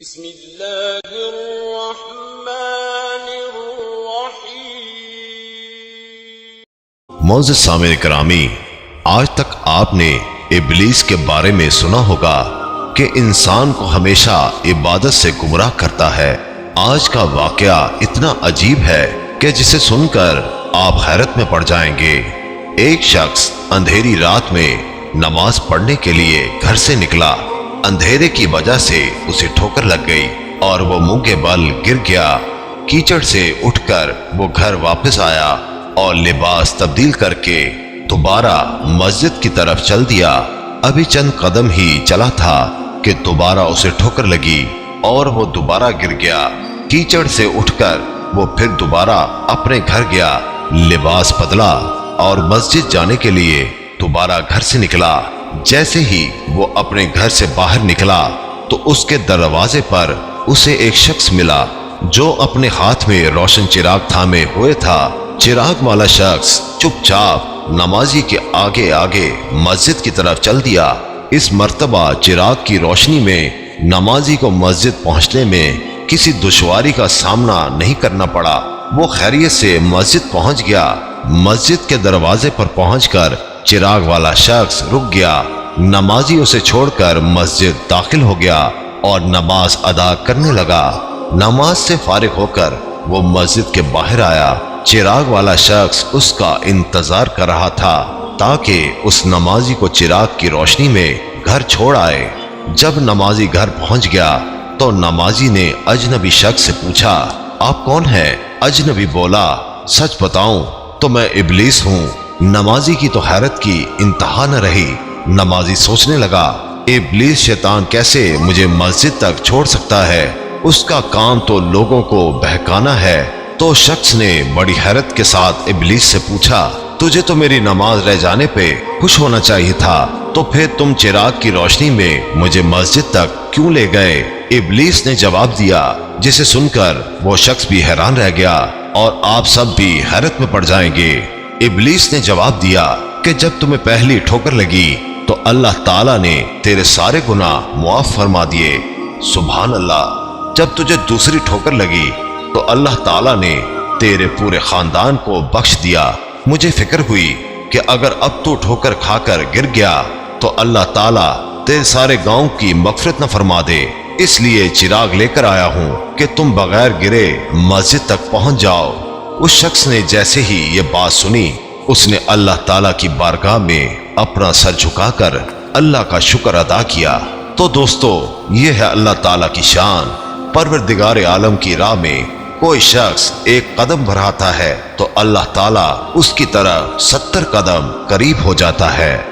بسم اللہ الرحمن الرحیم۔ معزز سامعین گرامی، آج تک آپ نے ابلیس کے بارے میں سنا ہوگا کہ انسان کو ہمیشہ عبادت سے گمراہ کرتا ہے۔ آج کا واقعہ اتنا عجیب ہے کہ جسے سن کر آپ حیرت میں پڑ جائیں گے۔ ایک شخص اندھیری رات میں نماز پڑھنے کے لیے گھر سے نکلا۔ اندھیرے کی وجہ سے اسے ٹھوکر لگ گئی اور وہ منہ کے بل گر گیا۔ کیچڑ سے اٹھ کر وہ گھر واپس آیا اور لباس تبدیل کر کے دوبارہ مسجد کی طرف چل دیا۔ ابھی چند قدم ہی چلا تھا کہ دوبارہ اسے ٹھوکر لگی اور وہ دوبارہ گر گیا۔ کیچڑ سے اٹھ کر وہ پھر دوبارہ اپنے گھر گیا، لباس بدلا اور مسجد جانے کے لیے دوبارہ گھر سے نکلا۔ جیسے ہی وہ اپنے گھر سے باہر نکلا تو اس کے دروازے پر اسے ایک شخص ملا جو اپنے ہاتھ میں روشن چراغ تھامے ہوئے تھا۔ چراغ والا شخص چپ چاپ نمازی کے آگے آگے مسجد کی طرف چل دیا۔ اس مرتبہ چراغ کی روشنی میں نمازی کو مسجد پہنچنے میں کسی دشواری کا سامنا نہیں کرنا پڑا۔ وہ خیریت سے مسجد پہنچ گیا۔ مسجد کے دروازے پر پہنچ کر چراغ والا شخص رک گیا۔ نمازی اسے چھوڑ کر مسجد داخل ہو گیا اور نماز ادا کرنے لگا۔ نماز سے فارغ ہو کر وہ مسجد کے باہر آیا۔ چراغ والا شخص اس کا انتظار کر رہا تھا تاکہ اس نمازی کو چراغ کی روشنی میں گھر چھوڑ آئے۔ جب نمازی گھر پہنچ گیا تو نمازی نے اجنبی شخص سے پوچھا، آپ کون ہیں؟ اجنبی بولا، سچ بتاؤں تو میں ابلیس ہوں۔ نمازی کی تو حیرت کی انتہا نہ رہی۔ نمازی سوچنے لگا، ابلیس شیطان کیسے مجھے مسجد تک چھوڑ سکتا ہے؟ اس کا کام تو لوگوں کو بہکانا ہے۔ تو شخص نے بڑی حیرت کے ساتھ ابلیس سے پوچھا، تجھے تو میری نماز رہ جانے پہ خوش ہونا چاہیے تھا، تو پھر تم چراغ کی روشنی میں مجھے مسجد تک کیوں لے گئے؟ ابلیس نے جواب دیا، جسے سن کر وہ شخص بھی حیران رہ گیا اور آپ سب بھی حیرت میں پڑ جائیں گے۔ ابلیس نے جواب دیا کہ جب تمہیں پہلی ٹھوکر لگی تو اللہ تعالیٰ نے تیرے سارے گناہ معاف فرما دیے۔ سبحان اللہ۔ جب تجھے دوسری ٹھوکر لگی تو اللہ تعالیٰ نے تیرے پورے خاندان کو بخش دیا۔ مجھے فکر ہوئی کہ اگر اب تو ٹھوکر کھا کر گر گیا تو اللہ تعالیٰ تیرے سارے گاؤں کی مغفرت نہ فرما دے، اس لیے چراغ لے کر آیا ہوں کہ تم بغیر گرے مسجد تک پہنچ جاؤ۔ اس شخص نے جیسے ہی یہ بات سنی، اس نے اللہ تعالیٰ کی بارگاہ میں اپنا سر جھکا کر اللہ کا شکر ادا کیا۔ تو دوستو، یہ ہے اللہ تعالیٰ کی شان۔ پروردگار عالم کی راہ میں کوئی شخص ایک قدم بڑھاتا ہے تو اللہ تعالیٰ اس کی طرف 70 قدم قریب ہو جاتا ہے۔